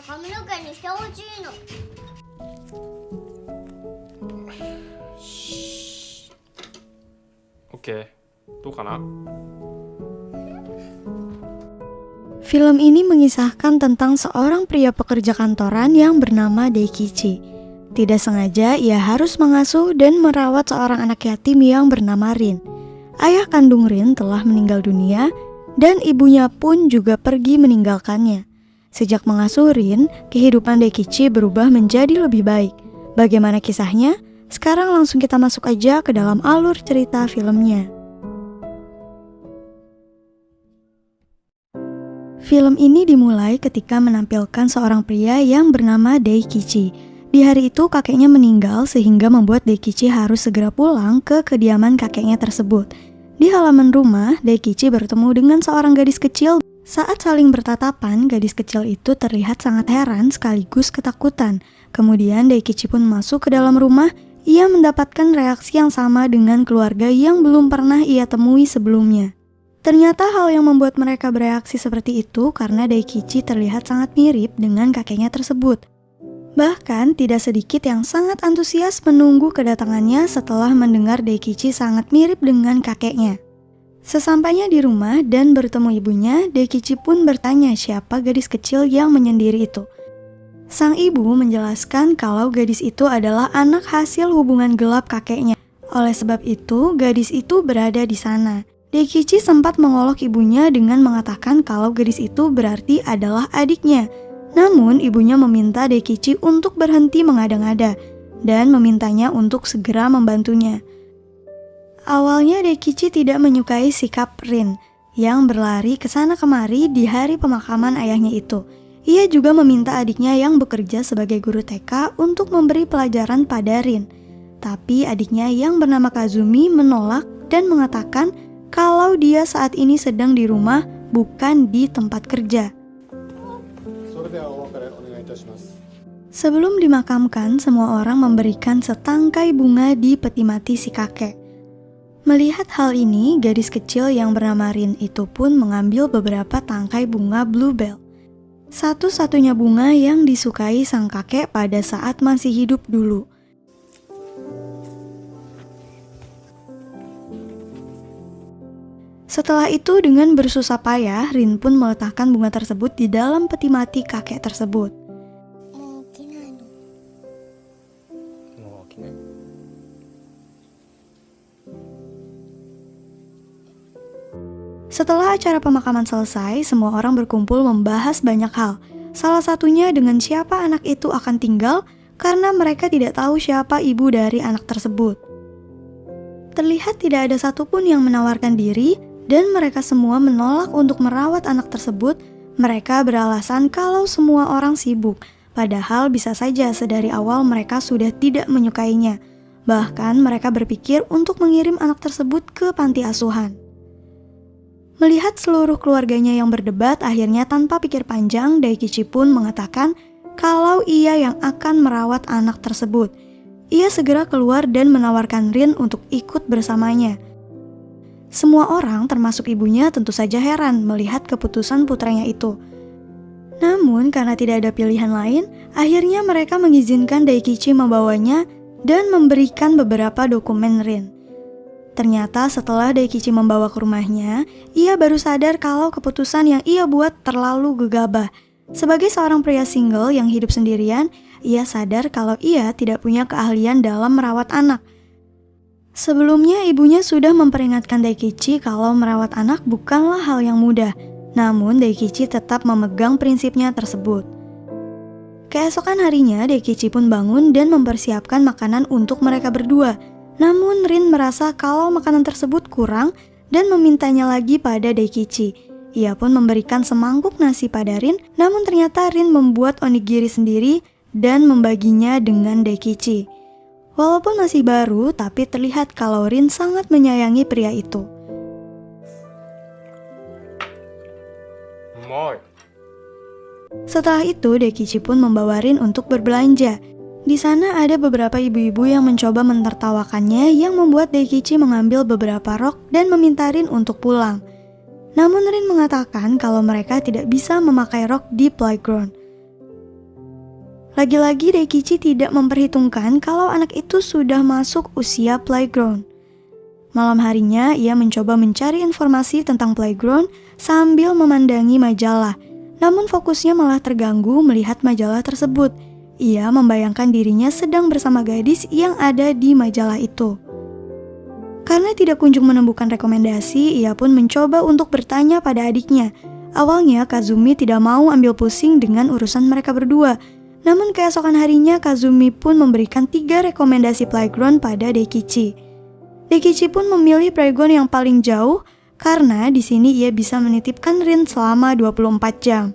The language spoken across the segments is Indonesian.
髪の毛にしてほしいの。Oke, どうかな? Film ini mengisahkan tentang seorang pria pekerja kantoran yang bernama Daikichi. Tidak sengaja ia harus mengasuh dan merawat seorang anak yatim yang bernama Rin. Ayah kandung Rin telah meninggal dunia dan ibunya pun juga pergi meninggalkannya. Sejak mengasuh Rin, kehidupan Daikichi berubah menjadi lebih baik. Bagaimana kisahnya? Sekarang langsung kita masuk aja ke dalam alur cerita filmnya. Film ini dimulai ketika menampilkan seorang pria yang bernama Daikichi. Di hari itu kakeknya meninggal sehingga membuat Daikichi harus segera pulang ke kediaman kakeknya tersebut. Di halaman rumah, Daikichi bertemu dengan seorang gadis kecil. Saat saling bertatapan, gadis kecil itu terlihat sangat heran sekaligus ketakutan. Kemudian Daikichi pun masuk ke dalam rumah. Ia mendapatkan reaksi yang sama dengan keluarga yang belum pernah ia temui sebelumnya. Ternyata hal yang membuat mereka bereaksi seperti itu karena Daikichi terlihat sangat mirip dengan kakeknya tersebut. Bahkan tidak sedikit yang sangat antusias menunggu kedatangannya setelah mendengar Daikichi sangat mirip dengan kakeknya. Sesampainya di rumah dan bertemu ibunya, Daikichi pun bertanya siapa gadis kecil yang menyendiri itu. Sang ibu menjelaskan kalau gadis itu adalah anak hasil hubungan gelap kakeknya. Oleh sebab itu, gadis itu berada di sana. Daikichi sempat mengolok ibunya dengan mengatakan kalau gadis itu berarti adalah adiknya. Namun, ibunya meminta Daikichi untuk berhenti mengada-ngada dan memintanya untuk segera membantunya. Awalnya Daikichi tidak menyukai sikap Rin yang berlari ke sana kemari di hari pemakaman ayahnya itu. Ia juga meminta adiknya yang bekerja sebagai guru TK untuk memberi pelajaran pada Rin. Tapi adiknya yang bernama Kazumi menolak dan mengatakan kalau dia saat ini sedang di rumah, bukan di tempat kerja. Sebelum dimakamkan, semua orang memberikan setangkai bunga di peti mati si kakek. Melihat hal ini, gadis kecil yang bernama Rin itu pun mengambil beberapa tangkai bunga bluebell. Satu-satunya bunga yang disukai sang kakek pada saat masih hidup dulu. Setelah itu dengan bersusah payah, Rin pun meletakkan bunga tersebut di dalam peti mati kakek tersebut. Setelah acara pemakaman selesai, semua orang berkumpul membahas banyak hal. Salah satunya dengan siapa anak itu akan tinggal karena mereka tidak tahu siapa ibu dari anak tersebut. Terlihat tidak ada satupun yang menawarkan diri dan mereka semua menolak untuk merawat anak tersebut. Mereka beralasan kalau semua orang sibuk, padahal bisa saja sedari awal mereka sudah tidak menyukainya. Bahkan mereka berpikir untuk mengirim anak tersebut ke panti asuhan. Melihat seluruh keluarganya yang berdebat, akhirnya tanpa pikir panjang, Daikichi pun mengatakan kalau ia yang akan merawat anak tersebut. Ia segera keluar dan menawarkan Rin untuk ikut bersamanya. Semua orang, termasuk ibunya, tentu saja heran melihat keputusan putranya itu. Namun, karena tidak ada pilihan lain, akhirnya mereka mengizinkan Daikichi membawanya dan memberikan beberapa dokumen Rin. Ternyata setelah Daikichi membawa ke rumahnya, ia baru sadar kalau keputusan yang ia buat terlalu gegabah. Sebagai seorang pria single yang hidup sendirian, ia sadar kalau ia tidak punya keahlian dalam merawat anak. Sebelumnya ibunya sudah memperingatkan Daikichi kalau merawat anak bukanlah hal yang mudah. Namun Daikichi tetap memegang prinsipnya tersebut. Keesokan harinya Daikichi pun bangun dan mempersiapkan makanan untuk mereka berdua. Namun Rin merasa kalau makanan tersebut kurang dan memintanya lagi pada Daikichi. Ia pun memberikan semangkuk nasi pada Rin, namun ternyata Rin membuat onigiri sendiri dan membaginya dengan Daikichi. Walaupun masih baru, tapi terlihat kalau Rin sangat menyayangi pria itu. Setelah itu, Daikichi pun membawa Rin untuk berbelanja. Di sana ada beberapa ibu-ibu yang mencoba mentertawakannya yang membuat Daikichi mengambil beberapa rok dan meminta Rin untuk pulang. Namun Rin mengatakan kalau mereka tidak bisa memakai rok di playground. Lagi-lagi Daikichi tidak memperhitungkan kalau anak itu sudah masuk usia playground. Malam harinya ia mencoba mencari informasi tentang playground sambil memandangi majalah. Namun fokusnya malah terganggu melihat majalah tersebut. Ia membayangkan dirinya sedang bersama gadis yang ada di majalah itu. Karena tidak kunjung menemukan rekomendasi, ia pun mencoba untuk bertanya pada adiknya. Awalnya Kazumi tidak mau ambil pusing dengan urusan mereka berdua. Namun keesokan harinya Kazumi pun memberikan 3 rekomendasi playground pada Daikichi. Daikichi pun memilih playground yang paling jauh karena di sini ia bisa menitipkan Rin selama 24 jam.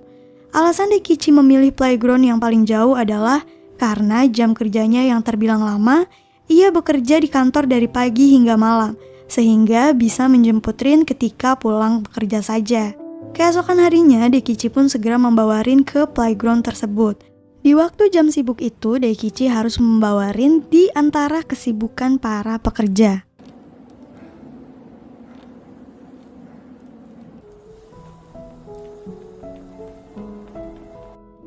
Alasan Daikichi memilih playground yang paling jauh adalah karena jam kerjanya yang terbilang lama, ia bekerja di kantor dari pagi hingga malam, sehingga bisa menjemput Rin ketika pulang bekerja saja. Keesokan harinya, Daikichi pun segera membawa Rin ke playground tersebut. Di waktu jam sibuk itu, Daikichi harus membawa Rin di antara kesibukan para pekerja.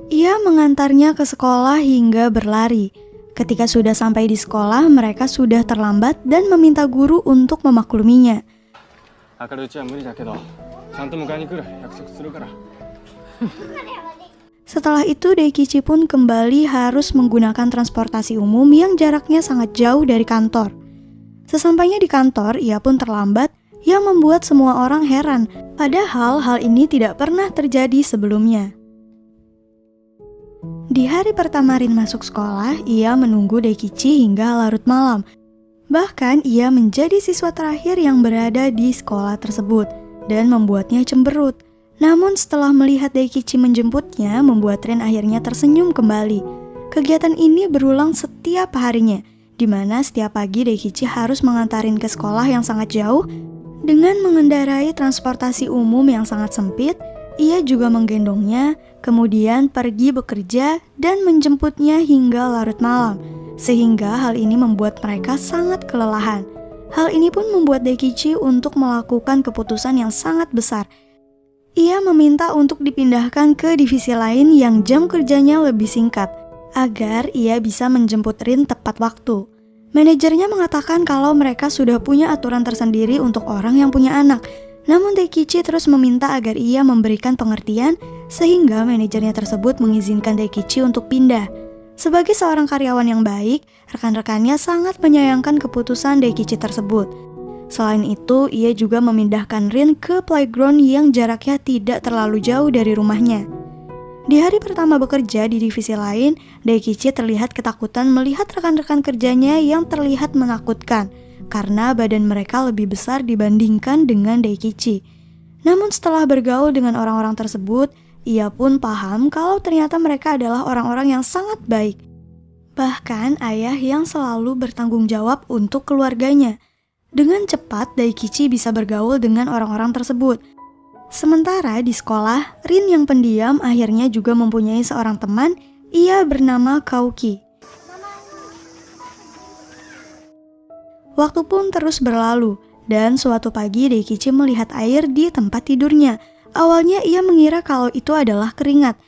Ia mengantarnya ke sekolah hingga berlari. Ketika sudah sampai di sekolah, mereka sudah terlambat dan meminta guru untuk memakluminya. Setelah itu, Daikichi pun kembali harus menggunakan transportasi umum yang jaraknya sangat jauh dari kantor. Sesampainya di kantor, ia pun terlambat yang membuat semua orang heran, padahal hal ini tidak pernah terjadi sebelumnya. Di hari pertama Rin masuk sekolah, ia menunggu Daikichi hingga larut malam. Bahkan ia menjadi siswa terakhir yang berada di sekolah tersebut dan membuatnya cemberut. Namun setelah melihat Daikichi menjemputnya, membuat Rin akhirnya tersenyum kembali. Kegiatan ini berulang setiap harinya, di mana setiap pagi Daikichi harus mengantarin ke sekolah yang sangat jauh. Dengan mengendarai transportasi umum yang sangat sempit, ia juga menggendongnya, kemudian pergi bekerja dan menjemputnya hingga larut malam. Sehingga hal ini membuat mereka sangat kelelahan. Hal ini pun membuat Daikichi untuk melakukan keputusan yang sangat besar. Ia meminta untuk dipindahkan ke divisi lain yang jam kerjanya lebih singkat, agar ia bisa menjemput Rin tepat waktu. Manajernya mengatakan kalau mereka sudah punya aturan tersendiri untuk orang yang punya anak. Namun Daikichi terus meminta agar ia memberikan pengertian, sehingga manajernya tersebut mengizinkan Daikichi untuk pindah. Sebagai seorang karyawan yang baik, rekan-rekannya sangat menyayangkan keputusan Daikichi tersebut. Selain itu, ia juga memindahkan Rin ke playground yang jaraknya tidak terlalu jauh dari rumahnya. Di hari pertama bekerja di divisi lain, Daikichi terlihat ketakutan melihat rekan-rekan kerjanya yang terlihat menakutkan, karena badan mereka lebih besar dibandingkan dengan Daikichi. Namun setelah bergaul dengan orang-orang tersebut, ia pun paham kalau ternyata mereka adalah orang-orang yang sangat baik. Bahkan ayah yang selalu bertanggung jawab untuk keluarganya. Dengan cepat, Daikichi bisa bergaul dengan orang-orang tersebut. Sementara di sekolah, Rin yang pendiam akhirnya juga mempunyai seorang teman, ia bernama Kauki. Waktu pun terus berlalu, dan suatu pagi Daikichi melihat air di tempat tidurnya. Awalnya ia mengira kalau itu adalah keringat.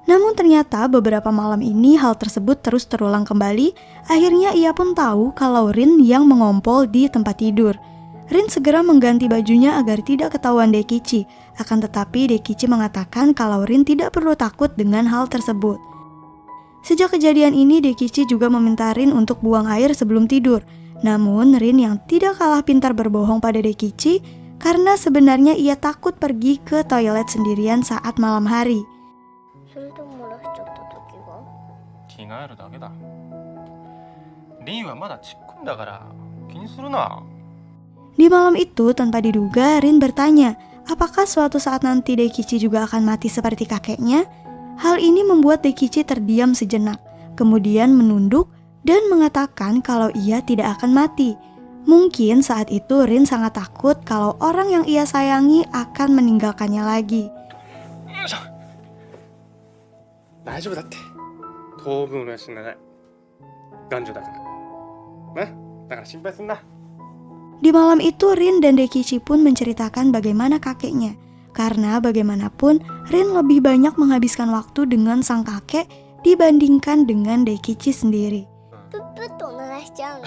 Namun ternyata beberapa malam ini hal tersebut terus terulang kembali. Akhirnya ia pun tahu kalau Rin yang mengompol di tempat tidur. Rin segera mengganti bajunya agar tidak ketahuan Daikichi. Akan tetapi Daikichi mengatakan kalau Rin tidak perlu takut dengan hal tersebut. Sejak kejadian ini Daikichi juga meminta Rin untuk buang air sebelum tidur. Namun Rin yang tidak kalah pintar berbohong pada Daikichi karena sebenarnya ia takut pergi ke toilet sendirian saat malam hari. それとも漏らしちゃった時は着替えるだけだ。リンはまだちっこいんだから気にするな。 Di malam itu, tanpa diduga, Rin bertanya, apakah suatu saat nanti Daikichi juga akan mati seperti kakeknya? Hal ini membuat Daikichi terdiam sejenak, kemudian menunduk dan mengatakan kalau ia tidak akan mati. Mungkin saat itu Rin sangat takut kalau orang yang ia sayangi akan meninggalkannya lagi. 大丈夫だって。当分の死なない。頑丈だから。な、だから心配すんな。Di malam itu Rin dan Daikichi pun menceritakan bagaimana kakeknya. Karena bagaimanapun Rin lebih banyak menghabiskan waktu dengan sang kakek dibandingkan dengan Daikichi sendiri. プップッと鳴らしちゃうの。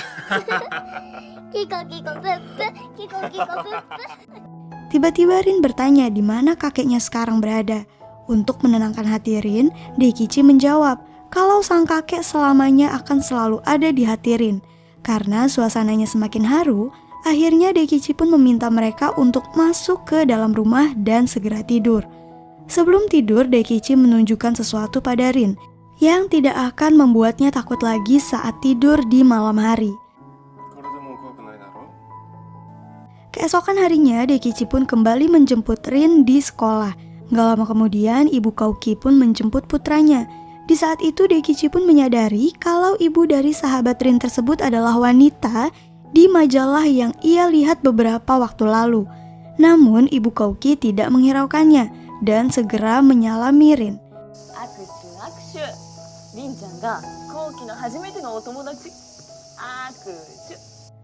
キコキコプップ、キコキコプップ。 Tiba-tiba Rin bertanya di mana kakeknya sekarang berada. Untuk menenangkan hati Rin, Daikichi menjawab kalau sang kakek selamanya akan selalu ada di hati Rin. Karena suasananya semakin haru, akhirnya Daikichi pun meminta mereka untuk masuk ke dalam rumah dan segera tidur. Sebelum tidur, Daikichi menunjukkan sesuatu pada Rin yang tidak akan membuatnya takut lagi saat tidur di malam hari. Keesokan harinya, Daikichi pun kembali menjemput Rin di sekolah. Gak lama kemudian, ibu Kauki pun menjemput putranya. Di saat itu, Daikichi pun menyadari kalau ibu dari sahabat Rin tersebut adalah wanita di majalah yang ia lihat beberapa waktu lalu. Namun, ibu Kauki tidak menghiraukannya dan segera menyalami Rin.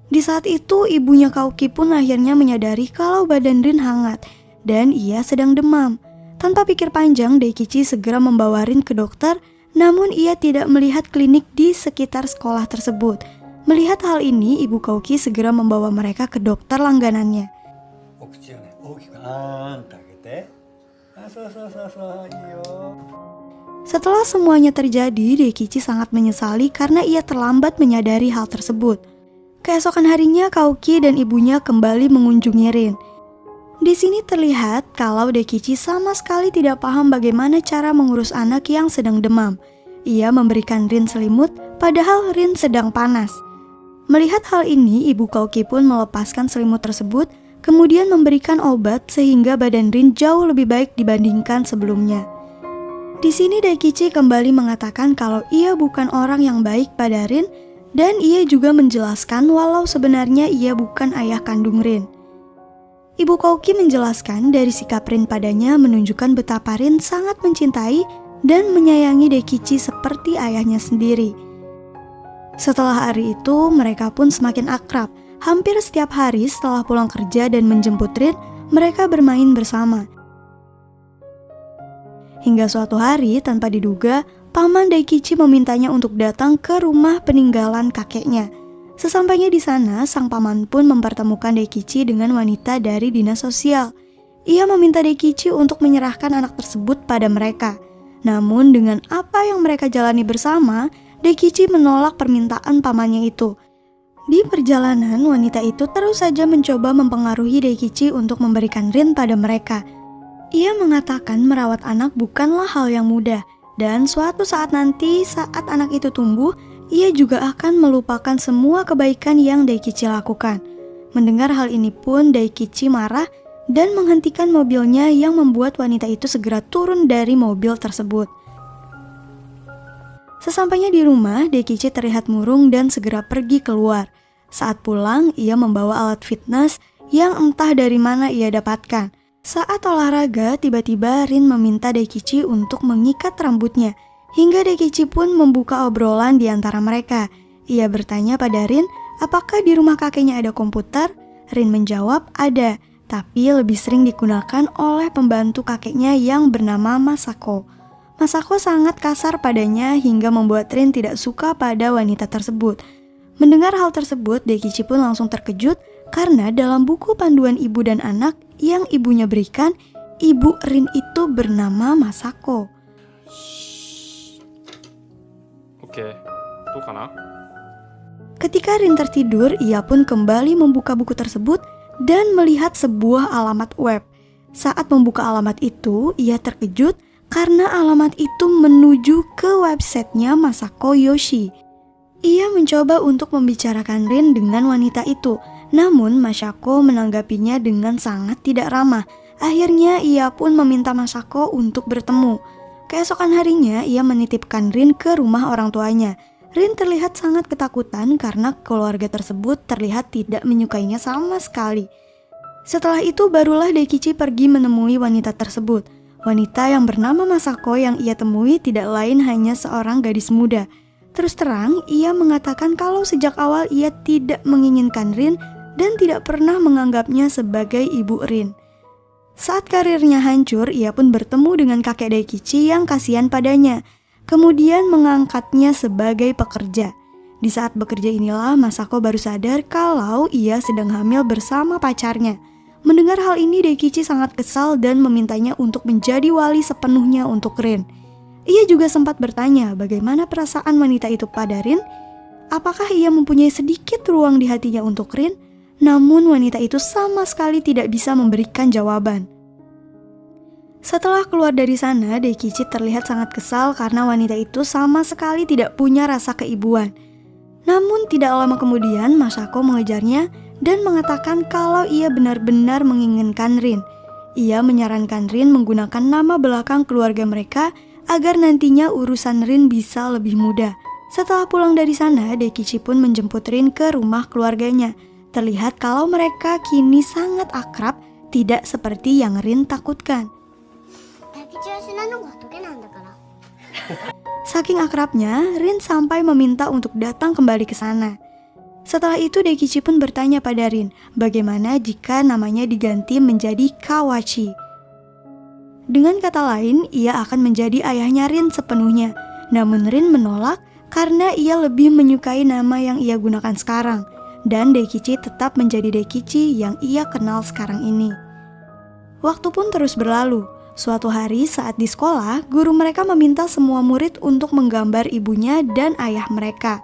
Di saat itu, ibunya Kauki pun akhirnya menyadari kalau badan Rin hangat dan ia sedang demam. Tanpa pikir panjang, Daikichi segera membawa Rin ke dokter, namun ia tidak melihat klinik di sekitar sekolah tersebut. Melihat hal ini, ibu Kauki segera membawa mereka ke dokter langganannya. Setelah semuanya terjadi, Daikichi sangat menyesali karena ia terlambat menyadari hal tersebut. Keesokan harinya, Kauki dan ibunya kembali mengunjungi Rin. Di sini terlihat kalau Daikichi sama sekali tidak paham bagaimana cara mengurus anak yang sedang demam. Ia memberikan Rin selimut, padahal Rin sedang panas. Melihat hal ini, ibu Kauki pun melepaskan selimut tersebut, kemudian memberikan obat sehingga badan Rin jauh lebih baik dibandingkan sebelumnya. Di sini Daikichi kembali mengatakan kalau ia bukan orang yang baik pada Rin, dan ia juga menjelaskan walau sebenarnya ia bukan ayah kandung Rin. Ibu Kauki menjelaskan dari sikap Rin padanya menunjukkan betapa Rin sangat mencintai dan menyayangi Daikichi seperti ayahnya sendiri. Setelah hari itu, mereka pun semakin akrab. Hampir setiap hari setelah pulang kerja dan menjemput Rin, mereka bermain bersama. Hingga suatu hari, tanpa diduga, paman Daikichi memintanya untuk datang ke rumah peninggalan kakeknya. Sesampainya di sana, sang paman pun mempertemukan Daikichi dengan wanita dari dinas sosial. Ia meminta Daikichi untuk menyerahkan anak tersebut pada mereka. Namun dengan apa yang mereka jalani bersama, Daikichi menolak permintaan pamannya itu. Di perjalanan, wanita itu terus saja mencoba mempengaruhi Daikichi untuk memberikan Rin pada mereka. Ia mengatakan merawat anak bukanlah hal yang mudah, dan suatu saat nanti saat anak itu tumbuh, ia juga akan melupakan semua kebaikan yang Daikichi lakukan. Mendengar hal ini pun Daikichi marah dan menghentikan mobilnya yang membuat wanita itu segera turun dari mobil tersebut. Sesampainya di rumah, Daikichi terlihat murung dan segera pergi keluar. Saat pulang, ia membawa alat fitness yang entah dari mana ia dapatkan. Saat olahraga, tiba-tiba Rin meminta Daikichi untuk mengikat rambutnya. Hingga Daikichi pun membuka obrolan di antara mereka. Ia bertanya pada Rin, apakah di rumah kakeknya ada komputer? Rin menjawab, ada, tapi lebih sering digunakan oleh pembantu kakeknya yang bernama Masako. Masako sangat kasar padanya hingga membuat Rin tidak suka pada wanita tersebut. Mendengar hal tersebut, Daikichi pun langsung terkejut karena dalam buku panduan ibu dan anak yang ibunya berikan, ibu Rin itu bernama Masako. Ketika Rin tertidur, ia pun kembali membuka buku tersebut dan melihat sebuah alamat web. Saat membuka alamat itu, ia terkejut karena alamat itu menuju ke websitenya Masako Yoshi. Ia mencoba untuk membicarakan Rin dengan wanita itu, namun Masako menanggapinya dengan sangat tidak ramah. Akhirnya ia pun meminta Masako untuk bertemu. Keesokan harinya, ia menitipkan Rin ke rumah orang tuanya. Rin terlihat sangat ketakutan karena keluarga tersebut terlihat tidak menyukainya sama sekali. Setelah itu barulah Daikichi pergi menemui wanita tersebut. Wanita yang bernama Masako yang ia temui tidak lain hanya seorang gadis muda. Terus terang, ia mengatakan kalau sejak awal ia tidak menginginkan Rin dan tidak pernah menganggapnya sebagai ibu Rin. Saat karirnya hancur, ia pun bertemu dengan kakek Daikichi yang kasihan padanya, kemudian mengangkatnya sebagai pekerja. Di saat bekerja inilah Masako baru sadar kalau ia sedang hamil bersama pacarnya. Mendengar hal ini, Daikichi sangat kesal dan memintanya untuk menjadi wali sepenuhnya untuk Rin. Ia juga sempat bertanya bagaimana perasaan wanita itu pada Rin. Apakah ia mempunyai sedikit ruang di hatinya untuk Rin? Namun wanita itu sama sekali tidak bisa memberikan jawaban. Setelah keluar dari sana, Daikichi terlihat sangat kesal karena wanita itu sama sekali tidak punya rasa keibuan. Namun tidak lama kemudian Masako mengejarnya dan mengatakan kalau ia benar-benar menginginkan Rin. Ia menyarankan Rin menggunakan nama belakang keluarga mereka agar nantinya urusan Rin bisa lebih mudah. Setelah pulang dari sana, Daikichi pun menjemput Rin ke rumah keluarganya. Terlihat kalau mereka kini sangat akrab, tidak seperti yang Rin takutkan. Saking akrabnya, Rin sampai meminta untuk datang kembali ke sana. Setelah itu Daikichi pun bertanya pada Rin, bagaimana jika namanya diganti menjadi Kawachi. Dengan kata lain, ia akan menjadi ayahnya Rin sepenuhnya. Namun Rin menolak karena ia lebih menyukai nama yang ia gunakan sekarang. Dan Daikichi tetap menjadi Daikichi yang ia kenal sekarang ini. Waktu pun terus berlalu. Suatu hari saat di sekolah, guru mereka meminta semua murid untuk menggambar ibunya dan ayah mereka.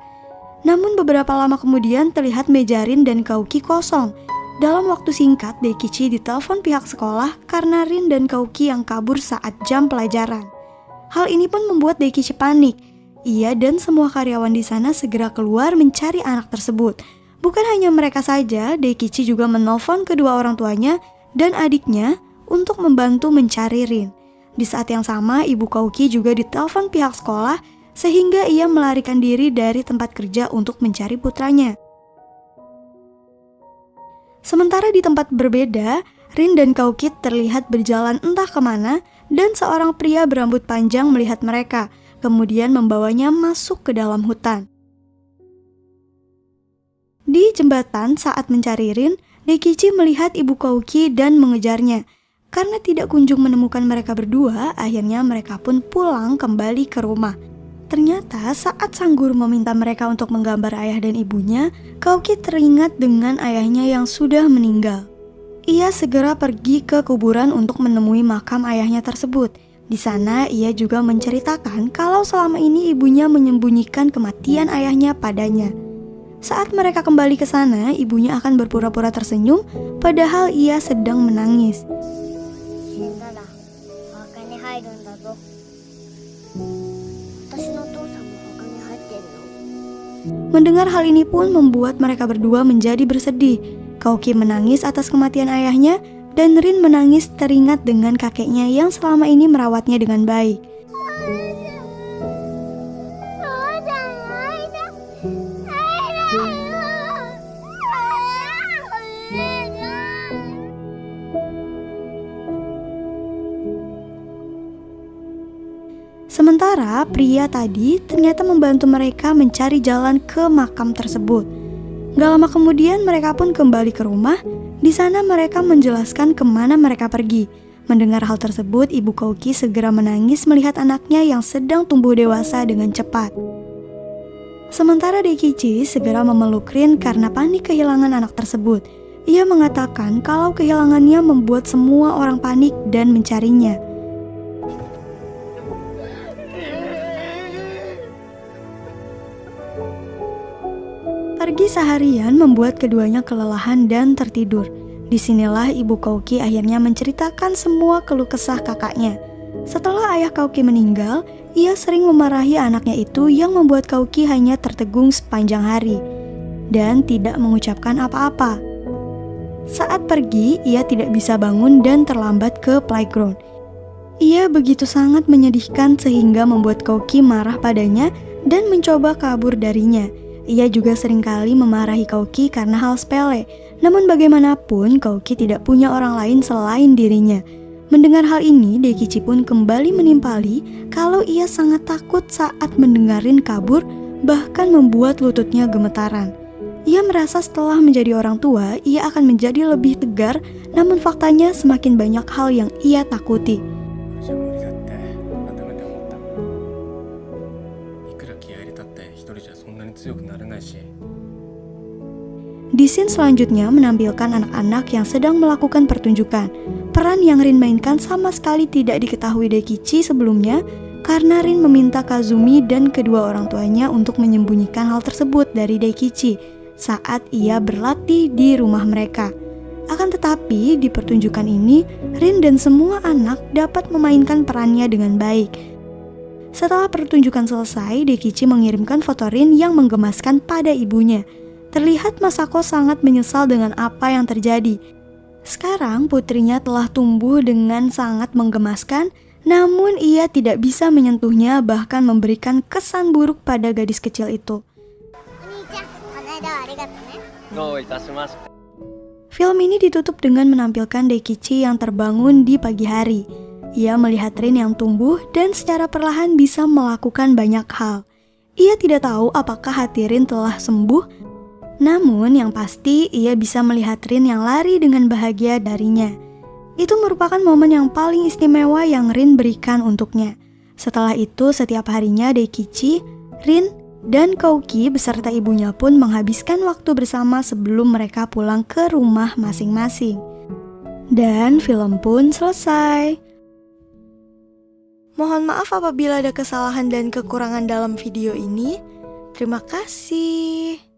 Namun beberapa lama kemudian terlihat meja Rin dan Kauki kosong. Dalam waktu singkat, Daikichi ditelepon pihak sekolah karena Rin dan Kauki yang kabur saat jam pelajaran. Hal ini pun membuat Daikichi panik. Ia dan semua karyawan di sana segera keluar mencari anak tersebut. Bukan hanya mereka saja, Daikichi juga menelpon kedua orang tuanya dan adiknya untuk membantu mencari Rin. Di saat yang sama, ibu Kauki juga ditelepon pihak sekolah sehingga ia melarikan diri dari tempat kerja untuk mencari putranya. Sementara di tempat berbeda, Rin dan Kauki terlihat berjalan entah kemana dan seorang pria berambut panjang melihat mereka, kemudian membawanya masuk ke dalam hutan. Di jembatan saat mencari Rin, Daikichi melihat ibu Kauki dan mengejarnya. Karena tidak kunjung menemukan mereka berdua, akhirnya mereka pun pulang kembali ke rumah. Ternyata saat sang guru meminta mereka untuk menggambar ayah dan ibunya, Kauki teringat dengan ayahnya yang sudah meninggal. Ia segera pergi ke kuburan untuk menemui makam ayahnya tersebut. Di sana ia juga menceritakan kalau selama ini ibunya menyembunyikan kematian ayahnya padanya. Saat mereka kembali ke sana, ibunya akan berpura-pura tersenyum padahal ia sedang menangis. Mendengar hal ini pun membuat mereka berdua menjadi bersedih. Kauki menangis atas kematian ayahnya dan Rin menangis teringat dengan kakeknya yang selama ini merawatnya dengan baik. Sementara pria tadi ternyata membantu mereka mencari jalan ke makam tersebut. Gak lama kemudian mereka pun kembali ke rumah. Di sana mereka menjelaskan kemana mereka pergi. Mendengar hal tersebut, ibu Kauki segera menangis melihat anaknya yang sedang tumbuh dewasa dengan cepat. Sementara Daikichi segera memeluk Rin karena panik kehilangan anak tersebut. Ia mengatakan kalau kehilangannya membuat semua orang panik dan mencarinya. Pergi seharian membuat keduanya kelelahan dan tertidur. Disinilah ibu Kauki akhirnya menceritakan semua keluh kesah kakaknya. Setelah ayah Kauki meninggal, ia sering memarahi anaknya itu yang membuat Kauki hanya tertegun sepanjang hari dan tidak mengucapkan apa-apa. Saat pergi, ia tidak bisa bangun dan terlambat ke playground. Ia begitu sangat menyedihkan sehingga membuat Kauki marah padanya dan mencoba kabur darinya. Ia juga seringkali memarahi Kauki karena hal sepele. Namun bagaimanapun, Kauki tidak punya orang lain selain dirinya. Mendengar hal ini, Daikichi pun kembali menimpali kalau ia sangat takut saat mendengar Rin kabur, bahkan membuat lututnya gemetaran. Ia merasa setelah menjadi orang tua, ia akan menjadi lebih tegar, namun faktanya semakin banyak hal yang ia takuti. じゃ無理だって改めて思った。いくら気合い入れたって一人じゃそんなに強くなれないし。 Di scene selanjutnya menampilkan anak-anak yang sedang melakukan pertunjukan. Peran yang Rin mainkan sama sekali tidak diketahui Daikichi sebelumnya karena Rin meminta Kazumi dan kedua orang tuanya untuk menyembunyikan hal tersebut dari Daikichi saat ia berlatih di rumah mereka. Akan tetapi di pertunjukan ini, Rin dan semua anak dapat memainkan perannya dengan baik. Setelah pertunjukan selesai, Daikichi mengirimkan foto Rin yang menggemaskan pada ibunya. Terlihat Masako sangat menyesal dengan apa yang terjadi. Sekarang putrinya telah tumbuh dengan sangat menggemaskan, namun ia tidak bisa menyentuhnya bahkan memberikan kesan buruk pada gadis kecil itu. お兄ちゃん、この間はありがとね。 どういたしまして。 Film ini ditutup dengan menampilkan Daikichi yang terbangun di pagi hari. Ia melihat Rin yang tumbuh dan secara perlahan bisa melakukan banyak hal. Ia tidak tahu apakah hati Rin telah sembuh, namun yang pasti ia bisa melihat Rin yang lari dengan bahagia darinya. Itu merupakan momen yang paling istimewa yang Rin berikan untuknya. Setelah itu setiap harinya Daikichi, Rin, dan Kouki beserta ibunya pun menghabiskan waktu bersama sebelum mereka pulang ke rumah masing-masing. Dan film pun selesai. Mohon maaf apabila ada kesalahan dan kekurangan dalam video ini. Terima kasih.